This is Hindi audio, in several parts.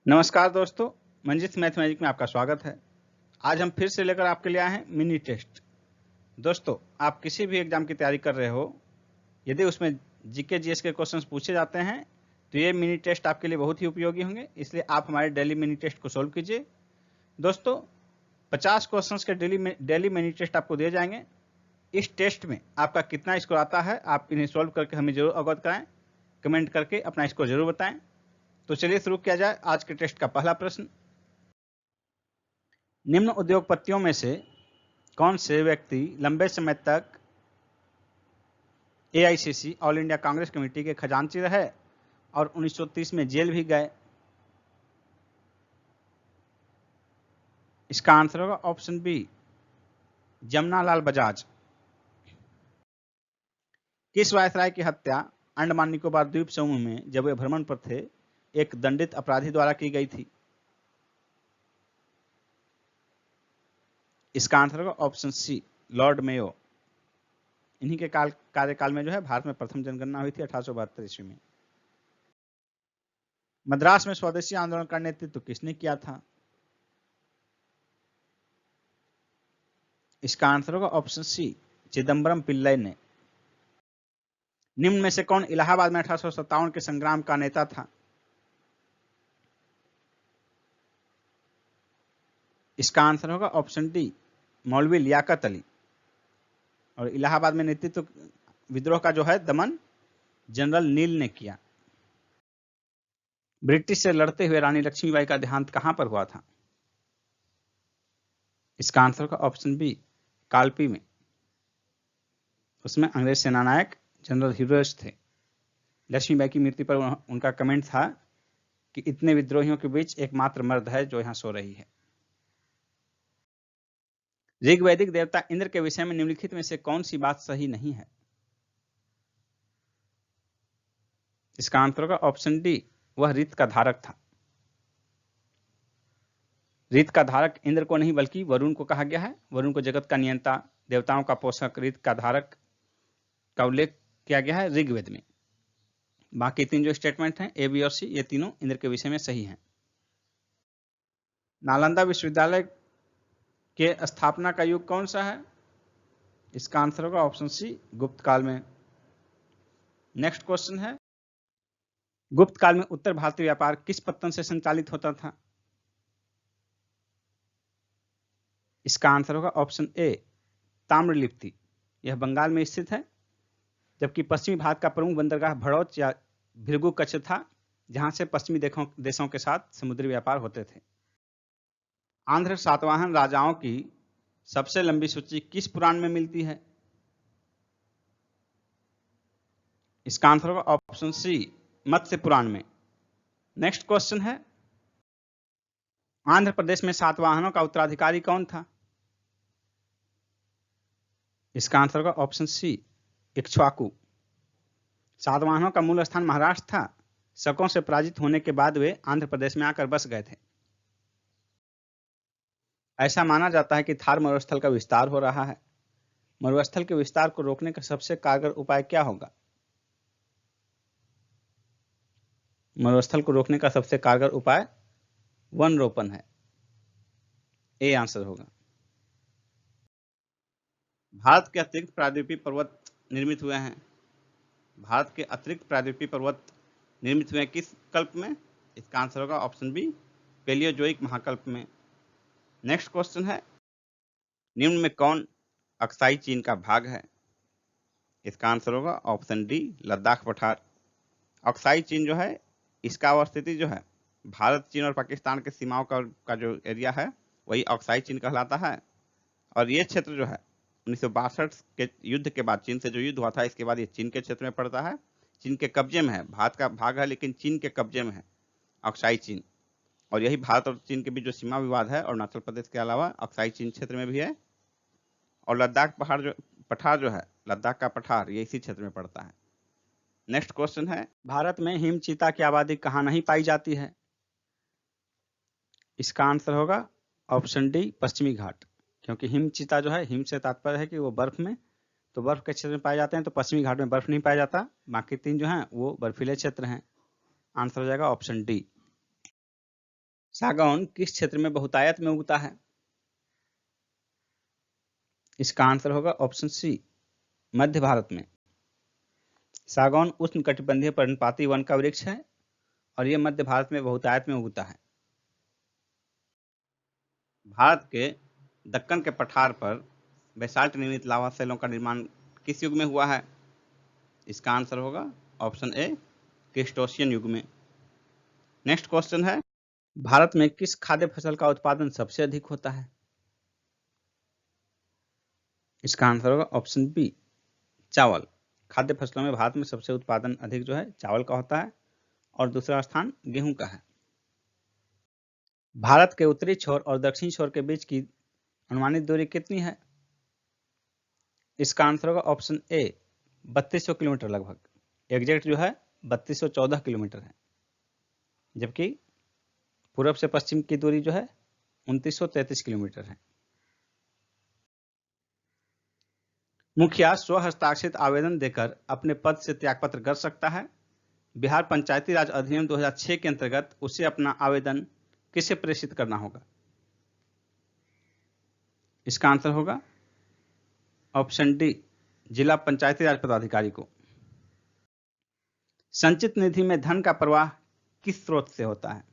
नमस्कार दोस्तों, मंजित मैथमेटिक में आपका स्वागत है। आज हम फिर से लेकर आपके लिए आए हैं मिनी टेस्ट। दोस्तों, आप किसी भी एग्जाम की तैयारी कर रहे हो, यदि उसमें जीके जीएस के क्वेश्चंस पूछे जाते हैं तो ये मिनी टेस्ट आपके लिए बहुत ही उपयोगी होंगे, इसलिए आप हमारे डेली मिनी टेस्ट को सोल्व कीजिए। दोस्तों, 50 क्वेश्चंस के डेली मिनी टेस्ट आपको दिए जाएंगे। इस टेस्ट में आपका कितना स्कोर आता है, आप इन्हें सोल्व करके हमें जरूर अवगत कराएं। कमेंट करके अपना स्कोर जरूर बताएं। तो चलिए शुरू किया जाए। आज के टेस्ट का पहला प्रश्न, निम्न उद्योगपतियों में से कौन से व्यक्ति लंबे समय तक AICC all India Congress committee के खजांची रहे और 1930 में जेल भी गए? इसका आंसर होगा ऑप्शन बी, जमनालाल बजाज। किस वायसराय की हत्या अंडमान निकोबार द्वीप समूह में जब वे भ्रमण पर थे एक दंडित अपराधी द्वारा की गई थी? इसका आंसर होगा ऑप्शन सी, लॉर्ड मेयो। इन्हीं के कार्यकाल में जो है भारत में प्रथम जनगणना हुई थी 1872 ईस्वी में। मद्रास में स्वदेशी आंदोलन का नेतृत्व किसने किया था? इसका आंसर होगा ऑप्शन सी, चिदम्बरम पिल्लई ने। निम्न में से कौन इलाहाबाद में 1857 के संग्राम का नेता था? इसका आंसर होगा ऑप्शन डी, मौलवी लियाकत अली। और इलाहाबाद में नेतृत्व विद्रोह का जो है दमन जनरल नील ने किया। ब्रिटिश से लड़ते हुए रानी लक्ष्मीबाई का देहांत कहां पर हुआ था? इसका आंसर होगा ऑप्शन बी, कालपी में। उसमें अंग्रेज सेनानायक जनरल ह्यूरोस थे। लक्ष्मीबाई की मृत्यु पर उनका कमेंट था कि इतने विद्रोहियों के बीच एकमात्र मर्द है जो यहां सो रही है। ऋग्वैदिक देवता इंद्र के विषय में निम्नलिखित में से कौन सी बात सही नहीं है? इसका आंसर होगा ऑप्शन डी, वह ऋत का धारक था। ऋत का धारक इंद्र को नहीं बल्कि वरुण को कहा गया है। वरुण को जगत का नियंता, देवताओं का पोषक, ऋत का धारक का उल्लेख किया गया है ऋग्वेद में। बाकी तीन जो स्टेटमेंट हैं ए, बी और सी, ये तीनों इंद्र के विषय में सही हैं। नालंदा विश्वविद्यालय के स्थापना का युग कौन सा है? इसका आंसर होगा ऑप्शन सी, गुप्त काल में। नेक्स्ट क्वेश्चन है, गुप्त काल में उत्तर भारतीय व्यापार किस पत्तन से संचालित होता था? इसका आंसर होगा ऑप्शन ए, ताम्रलिप्ति। यह बंगाल में स्थित है, जबकि पश्चिमी भारत का प्रमुख बंदरगाह भड़ौच या भृगु कच्छ था, जहां से पश्चिमी देशों के साथ समुद्री व्यापार होते थे। आंध्र सातवाहन राजाओं की सबसे लंबी सूची किस पुराण में मिलती है? इसका आंसर होगा ऑप्शन सी, मत्स्य पुराण में। नेक्स्ट क्वेश्चन है, आंध्र प्रदेश में सातवाहनों का उत्तराधिकारी कौन था? इसका आंसर होगा ऑप्शन सी, इक्ष्वाकु। सातवाहनों का मूल स्थान महाराष्ट्र था। शकों से पराजित होने के बाद वे आंध्र प्रदेश में आकर बस गए थे। ऐसा माना जाता है कि थार मरुस्थल का विस्तार हो रहा है। मरुस्थल के विस्तार को रोकने का सबसे कारगर उपाय क्या होगा? मरुस्थल को रोकने का सबसे कारगर उपाय वन रोपण है। ए आंसर होगा। भारत के अतिरिक्त प्रायद्वीपीय पर्वत निर्मित हुए हैं। भारत के अतिरिक्त प्रायद्वीपीय पर्वत निर्मित हुए किस कल्प में? इसका आंसर होगा ऑप्शन बी, पेलियोजोइक महाकल्प में। नेक्स्ट क्वेश्चन है, निम्न में कौन अक्साई चीन का भाग है? इसका आंसर होगा ऑप्शन डी, लद्दाख पठार। अक्साई चीन जो है, इसका अवस्थिति जो है भारत, चीन और पाकिस्तान के सीमाओं का जो एरिया है वही अक्साई चीन कहलाता है। और ये क्षेत्र जो है 1962 के युद्ध के बाद, चीन से जो युद्ध हुआ था इसके बाद ये चीन के क्षेत्र में पड़ता है। चीन के कब्जे में है, भारत का भाग है लेकिन चीन के कब्जे में है अक्साई चीन। और यही भारत और चीन के बीच जो सीमा विवाद है अरुणाचल प्रदेश के अलावा अक्साई चीन क्षेत्र में भी है। और लद्दाख पठार जो है, लद्दाख का पठार, ये इसी क्षेत्र में पड़ता है। नेक्स्ट क्वेश्चन है, भारत में हिम चीता की आबादी कहाँ नहीं पाई जाती है? इसका आंसर होगा ऑप्शन डी, पश्चिमी घाट। क्योंकि हिम चीता जो है, हिम से तात्पर्य है कि वो बर्फ में, तो बर्फ के क्षेत्र में पाए जाते हैं, तो पश्चिमी घाट में बर्फ नहीं पाया जाता। बाकी तीन जो हैं वो बर्फीले क्षेत्र हैं। आंसर हो जाएगा ऑप्शन डी। सागौन किस क्षेत्र में बहुतायत में उगता है? इसका आंसर होगा ऑप्शन सी, मध्य भारत में। सागौन उष्णकटिबंधीय पर्णपाती वन का वृक्ष है और यह मध्य भारत में बहुतायत में उगता है। भारत के दक्कन के पठार पर बेसाल्ट निर्मित लावा सेलों का निर्माण किस युग में हुआ है? इसका आंसर होगा ऑप्शन ए, क्रिस्टोशियन युग में। नेक्स्ट क्वेश्चन है, भारत में किस खाद्य फसल का उत्पादन सबसे अधिक होता है? इसका आंसर होगा ऑप्शन बी, चावल। खाद्य फसलों में भारत में सबसे उत्पादन अधिक जो है चावल का होता है और दूसरा स्थान गेहूं का है। भारत के उत्तरी छोर और दक्षिणी छोर के बीच की अनुमानित दूरी कितनी है? इसका आंसर होगा ऑप्शन ए, 3200 किलोमीटर लगभग। एग्जैक्ट जो है 3214 किलोमीटर है, जबकि पूर्व से पश्चिम की दूरी जो है 2933 किलोमीटर है। मुखिया स्व हस्ताक्षरित आवेदन देकर अपने पद से त्यागपत्र कर सकता है। बिहार पंचायती राज अधिनियम 2006 के अंतर्गत उसे अपना आवेदन किसे प्रेषित करना होगा? इसका आंसर होगा ऑप्शन डी, जिला पंचायती राज पदाधिकारी को। संचित निधि में धन का प्रवाह किस स्रोत से होता है?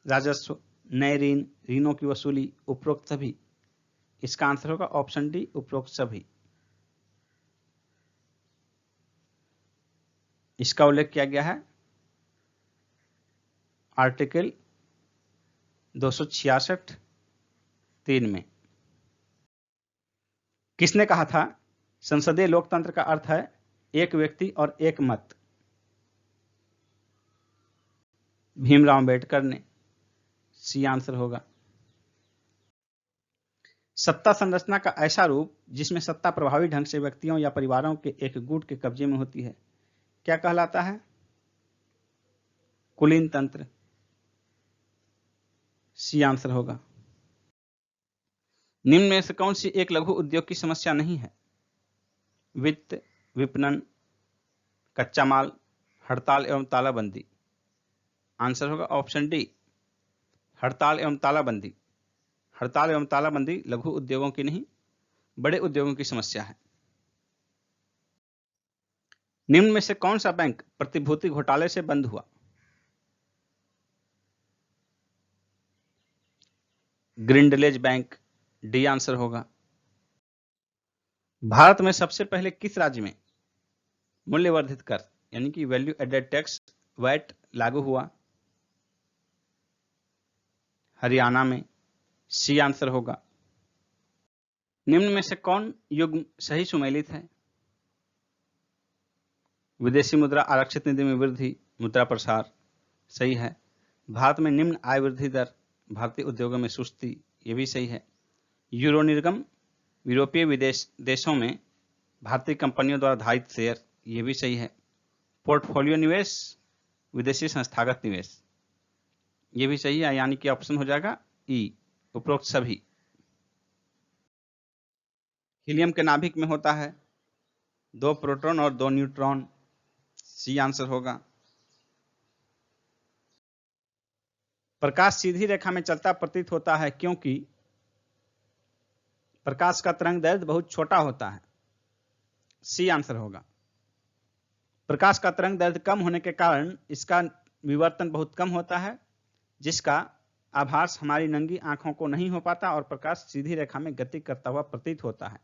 राजस्व, नए ऋण, ऋणों की वसूली, उपरोक्त सभी। इसका आंसर होगा ऑप्शन डी, उपरोक्त सभी। इसका उल्लेख किया गया है आर्टिकल 266(3) में। किसने कहा था संसदीय लोकतंत्र का अर्थ है एक व्यक्ति और एक मत? भीमराव अंबेडकर ने। सी आंसर होगा। सत्ता संरचना का ऐसा रूप जिसमें सत्ता प्रभावी ढंग से व्यक्तियों या परिवारों के एक गुट के कब्जे में होती है, क्या कहलाता है? कुलीन तंत्र। सी आंसर होगा। निम्न में से कौन सी एक लघु उद्योग की समस्या नहीं है? वित्त, विपणन, कच्चा माल, हड़ताल एवं तालाबंदी। आंसर होगा ऑप्शन डी, हड़ताल एवं तालाबंदी। हड़ताल एवं तालाबंदी लघु उद्योगों की नहीं, बड़े उद्योगों की समस्या है। निम्न में से कौन सा बैंक प्रतिभूति घोटाले से बंद हुआ? Grindlays bank. डी आंसर होगा। भारत में सबसे पहले किस राज्य में मूल्यवर्धित कर यानी कि वैल्यू एडेड टैक्स वैट लागू हुआ? हरियाणा में। सी आंसर होगा। निम्न में से कौन युग्म सही सुमेलित है? विदेशी मुद्रा आरक्षित निधि में वृद्धि, मुद्रा प्रसार। सही है। भारत में निम्न आय वृद्धि दर, भारतीय उद्योगों में सुस्ती, ये भी सही है। यूरो निर्गम, यूरोपीय विदेश देशों में भारतीय कंपनियों द्वारा धारित शेयर, ये भी सही है। पोर्टफोलियो निवेश, विदेशी संस्थागत निवेश, ये भी सही है, यानी कि ऑप्शन हो जाएगा ई, उपरोक्त सभी। हीलियम के नाभिक में होता है 2 प्रोटॉन और 2 न्यूट्रॉन। सी आंसर होगा। प्रकाश सीधी रेखा में चलता प्रतीत होता है क्योंकि प्रकाश का तरंग दैर्घ्य बहुत छोटा होता है। सी आंसर होगा। प्रकाश का तरंग दैर्घ्य कम होने के कारण इसका विवर्तन बहुत कम होता है, जिसका आभास हमारी नंगी आंखों को नहीं हो पाता और प्रकाश सीधी रेखा में गति करता हुआ प्रतीत होता है।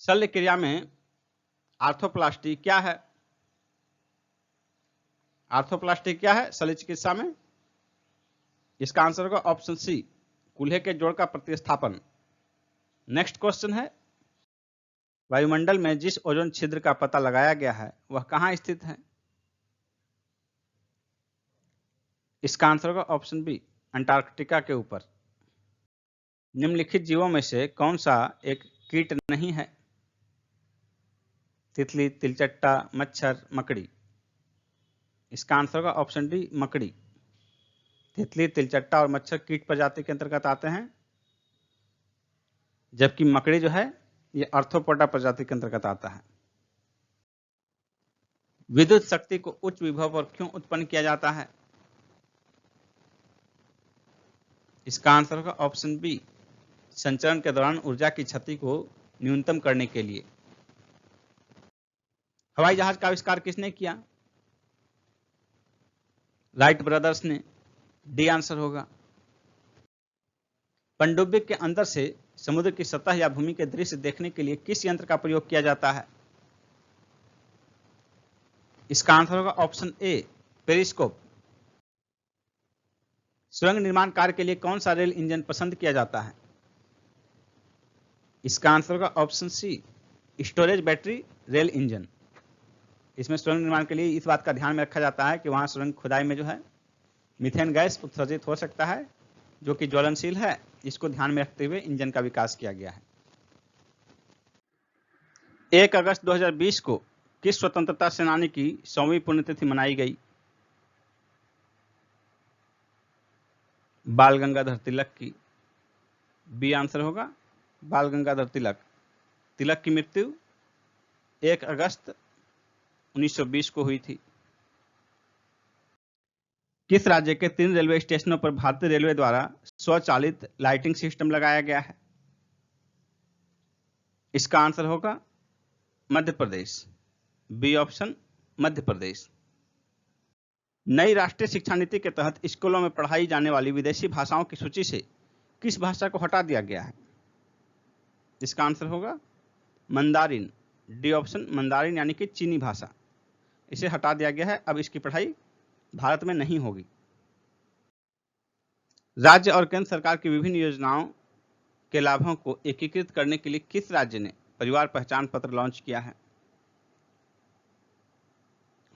शल्य क्रिया में आर्थोप्लास्टी क्या है? आर्थोप्लास्टी क्या है शल्य चिकित्सा में? इसका आंसर होगा ऑप्शन सी, कूल्हे के जोड़ का प्रतिस्थापन। नेक्स्ट क्वेश्चन है, वायुमंडल में जिस ओजोन छिद्र का पता लगाया गया है वह कहां स्थित है? इसका आंसर होगा ऑप्शन बी, अंटार्कटिका के ऊपर। निम्नलिखित जीवों में से कौन सा एक कीट नहीं है? तितली, तिलचट्टा, मच्छर, मकड़ी। इसका आंसर होगा ऑप्शन डी, मकड़ी। तितली, तिलचट्टा और मच्छर कीट प्रजाति के अंतर्गत आते हैं, जबकि मकड़ी जो है ये आर्थ्रोपोडा प्रजाति के अंतर्गत आता है। विद्युत शक्ति को उच्च विभव पर क्यों उत्पन्न किया जाता है? इसका आंसर होगा ऑप्शन बी, संचरण के दौरान ऊर्जा की क्षति को न्यूनतम करने के लिए। हवाई जहाज का आविष्कार किसने किया? राइट ब्रदर्स ने। डी आंसर होगा। पनडुब्बी के अंदर से समुद्र की सतह या भूमि के दृश्य देखने के लिए किस यंत्र का प्रयोग किया जाता है? इसका आंसर होगा ऑप्शन ए, पेरिस्कोप। सुरंग निर्माण कार्य के लिए कौन सा रेल इंजन पसंद किया जाता है? इसका आंसर होगा option C, storage battery rail engine. इसमें सुरंग निर्माण के लिए इस बात का ध्यान में रखा जाता है कि वहां सुरंग खुदाई में जो है मीथेन गैस उत्सर्जित हो सकता है, जो कि ज्वलनशील है। इसको ध्यान में रखते हुए इंजन का विकास किया गया है। 1 अगस्त 2020 को किस स्वतंत्रता सेनानी की 100वीं पुण्यतिथि मनाई गई? बाल गंगाधर तिलक की। बी आंसर होगा बाल गंगाधर तिलक। तिलक की मृत्यु 1 अगस्त 1920 को हुई थी। किस राज्य के 3 रेलवे स्टेशनों पर भारतीय रेलवे द्वारा स्वचालित लाइटिंग सिस्टम लगाया गया है? इसका आंसर होगा मध्य प्रदेश। B option, Madhya Pradesh. नई राष्ट्रीय शिक्षा नीति के तहत स्कूलों में पढ़ाई जाने वाली विदेशी भाषाओं की सूची से किस भाषा को हटा दिया गया है? इसका आंसर होगा मंदारिन। डी ऑप्शन, मंदारिन यानी कि चीनी भाषा। इसे हटा दिया गया है, अब इसकी पढ़ाई भारत में नहीं होगी। राज्य और केंद्र सरकार की विभिन्न योजनाओं के लाभों को एकीकृत करने के लिए किस राज्य ने परिवार पहचान पत्र लॉन्च किया है?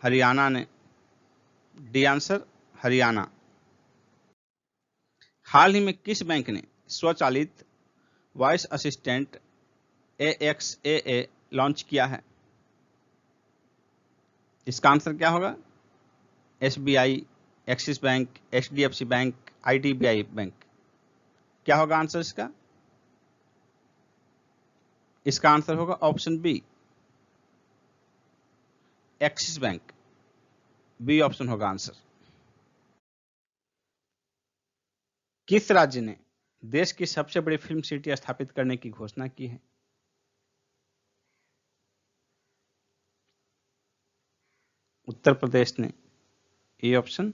हरियाणा ने। D answer, Haryana. हाल ही में किस बैंक ने स्वचालित वॉइस असिस्टेंट AXAA लॉन्च किया है? इसका आंसर क्या होगा? SBI, Axis bank, HDFC bank, IDBI bank. क्या होगा आंसर इसका? इसका आंसर होगा option B, Axis bank. B option होगा आंसर। किस राज्य ने देश की सबसे बड़ी फिल्म सिटी स्थापित करने की घोषणा की है? उत्तर प्रदेश ने। A option,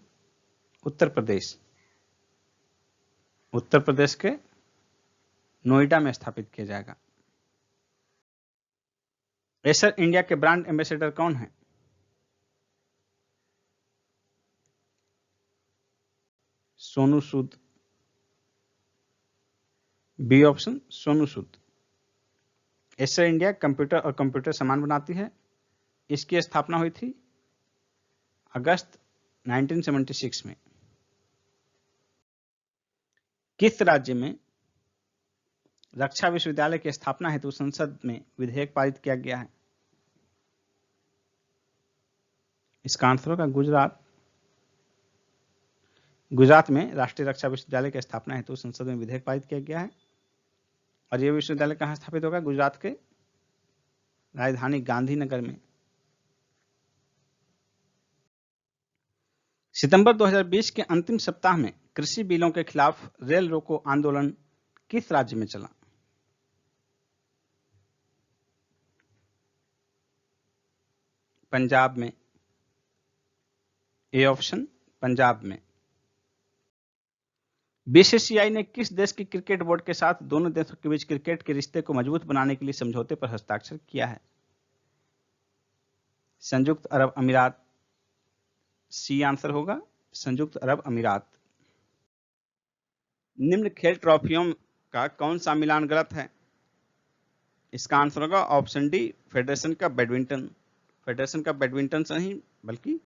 Uttar Pradesh. उत्तर प्रदेश के नोएडा में स्थापित किया जाएगा। एसर इंडिया के ब्रांड एम्बेसडर कौन है? Sonu Sood. B option, Sonu Sood. Acer India computer और कंप्यूटर सामान बनाती है। इसकी स्थापना हुई थी अगस्त 1976 में। किस राज्य में रक्षा विश्वविद्यालय की स्थापना हेतु संसद में विधेयक पारित किया गया है? इसका आंसर होगा गुजरात। गुजरात में राष्ट्रीय रक्षा विश्वविद्यालय की स्थापना हेतु संसद में विधेयक पारित किया गया है। और यह विश्वविद्यालय कहाँ स्थापित होगा? गुजरात के राजधानी गांधीनगर में। सितंबर 2020 के अंतिम सप्ताह में कृषि बिलों के खिलाफ रेल रोको आंदोलन किस राज्य में चला? पंजाब में। ए ऑप्शन, पंजाब में। बीसीसीआई ने किस देश की क्रिकेट बोर्ड के साथ दोनों देशों के बीच क्रिकेट के रिश्ते को मजबूत बनाने के लिए समझौते पर हस्ताक्षर किया है? संयुक्त अरब अमीरात। सी आंसर होगा, संयुक्त अरब अमीरात। निम्न खेल ट्रॉफियों का कौन सा मिलान गलत है? इसका आंसर होगा ऑप्शन डी, फेडरेशन का बैडमिंटन। फेडरेशन का बैडमिंटन से नहीं बल्कि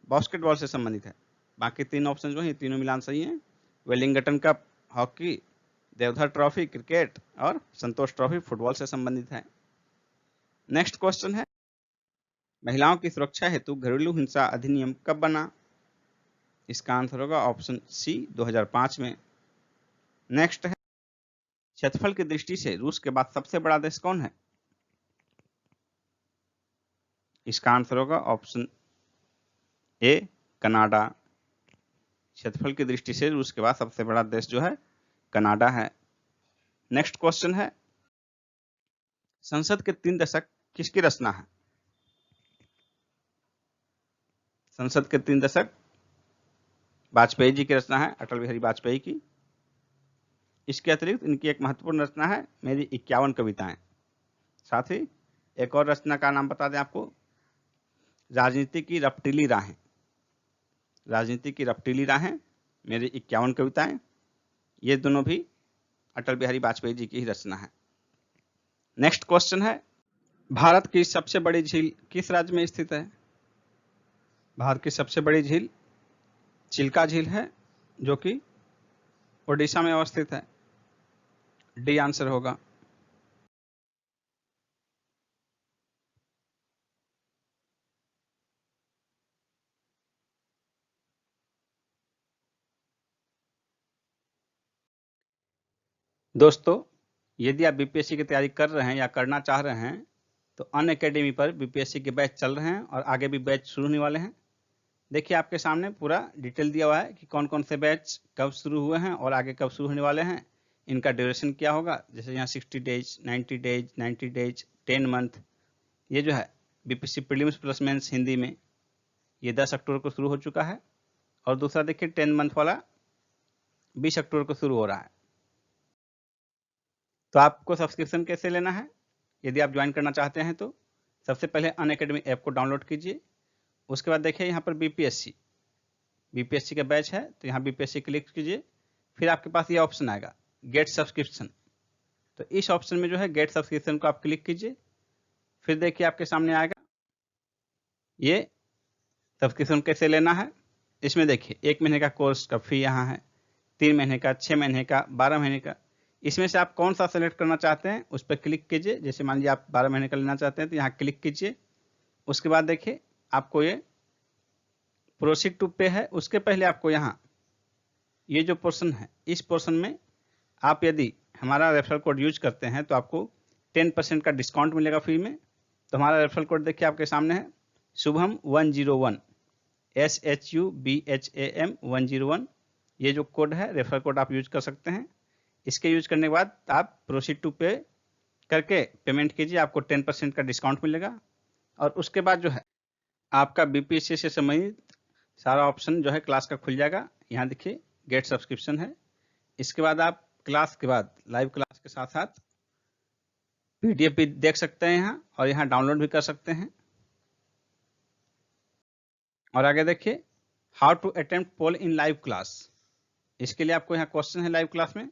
बास्केटबॉल से संबंधित है। बाकी 3 ऑप्शन जो है तीनों मिलान सही हैं। Wellington cup hockey, Deodhar trophy cricket और संतोष ट्रॉफी फुटबॉल से संबंधित है। नेक्स्ट क्वेश्चन है, महिलाओं की सुरक्षा हेतु घरेलू हिंसा अधिनियम कब बना? इसका आंसर होगा ऑप्शन सी, 2005 में। नेक्स्ट है, क्षेत्रफल की दृष्टि से रूस के बाद सबसे बड़ा देश कौन है? इसका आंसर होगा ऑप्शन ए, कनाडा। क्षेत्रफल की दृष्टि से रूस के बाद सबसे बड़ा देश जो है कनाडा है। नेक्स्ट क्वेश्चन है, संसद के 3 दशक किसकी रचना है? संसद के 3 दशक वाजपेयी जी की रचना है, अटल बिहारी वाजपेयी की। इसके अतिरिक्त इनकी एक महत्वपूर्ण रचना है मेरी 51 कविताएं। साथ ही एक और रचना का नाम बता दें आपको, राजनीति की रफ्तीली राहें। राजनीति की रफ्तीली राहें, मेरी 51 कविताएं, ये दोनों भी अटल बिहारी वाजपेयी जी की ही रचना है। नेक्स्ट क्वेश्चन है, भारत की सबसे बड़ी झील किस राज्य में स्थित है? भारत की सबसे बड़ी झील चिल्का झील है, जो कि ओडिशा में अवस्थित है। डी आंसर होगा। दोस्तों, यदि आप बीपीएससी की तैयारी कर रहे हैं या करना चाह रहे हैं तो अनअकैडमी पर बीपीएससी के बैच चल रहे हैं और आगे भी बैच शुरू होने वाले हैं। देखिए आपके सामने पूरा डिटेल दिया हुआ है कि कौन कौन से बैच कब शुरू हुए हैं और आगे कब शुरू होने वाले हैं, इनका ड्यूरेशन क्या होगा। जैसे यहाँ 60 डेज, 90 डेज, 90 डेज, 10 मंथ। ये जो है BPSC prelims plus mains Hindi में, ये 10 अक्टूबर को शुरू हो चुका है। और दूसरा देखिए 10 मंथ वाला 20 अक्टूबर को शुरू हो रहा है। तो आपको सब्सक्रिप्शन कैसे लेना है, यदि आप ज्वाइन करना चाहते हैं तो सबसे पहले अनअकैडमी ऐप को डाउनलोड कीजिए। उसके बाद देखिए यहाँ पर बीपीएससी का बैच है, तो यहाँ बीपीएससी क्लिक कीजिए। फिर आपके पास ये ऑप्शन आएगा गेट सब्सक्रिप्शन। तो इस ऑप्शन में जो है गेट सब्सक्रिप्शन को आप क्लिक कीजिए। फिर देखिए आपके सामने आएगा ये सब्सक्रिप्शन कैसे लेना है। इसमें देखिए 1 महीने का कोर्स का फी यहाँ है, 3 महीने का, 6 महीने का, 12 महीने का। इसमें से आप कौन सा सेलेक्ट करना चाहते हैं उस पर क्लिक कीजिए। जैसे मान लीजिए आप 12 महीने का लेना चाहते हैं तो यहाँ क्लिक कीजिए। उसके बाद देखिए आपको ये प्रोसीड टू पे है। उसके पहले आपको यहाँ ये जो पोर्शन है, इस पोर्शन में आप यदि हमारा रेफरल कोड यूज करते हैं तो आपको 10% का डिस्काउंट मिलेगा फ्री में। तो हमारा रेफरल कोड देखिए आपके सामने है, शुभम 101, SHUBHAM 101। ये जो कोड है रेफरल कोड आप यूज कर सकते हैं। इसके यूज करने के बाद आप प्रोसीड टू पे करके पेमेंट कीजिए, आपको 10% का डिस्काउंट मिलेगा। और उसके बाद जो है आपका बीपीएससी से संबंधित सारा ऑप्शन जो है क्लास का खुल जाएगा। यहाँ देखिए गेट सब्सक्रिप्शन है। इसके बाद आप क्लास के बाद लाइव क्लास के साथ साथ पीडीएफ भी देख सकते हैं यहाँ, और यहाँ डाउनलोड भी कर सकते हैं। और आगे देखिए how to attempt poll in live class. इसके लिए आपको यहाँ क्वेश्चन है लाइव क्लास में।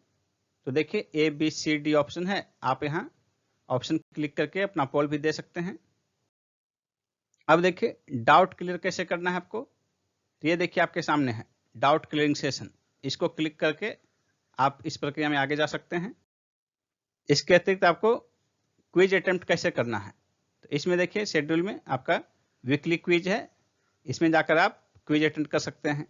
तो देखिए ABCD ऑप्शन है, आप यहाँ ऑप्शन क्लिक करके अपना पोल भी दे सकते हैं। अब देखिए डाउट क्लियर कैसे करना है आपको। तो ये देखिए आपके सामने है डाउट क्लियरिंग सेशन। इसको क्लिक करके आप इस प्रक्रिया में आगे जा सकते हैं। इसके अतिरिक्त आपको क्विज अटेम्प्ट कैसे करना है, तो इसमें देखिए शेड्यूल में आपका वीकली क्विज है, इसमें जाकर आप क्विज अटेम्प्ट कर सकते हैं।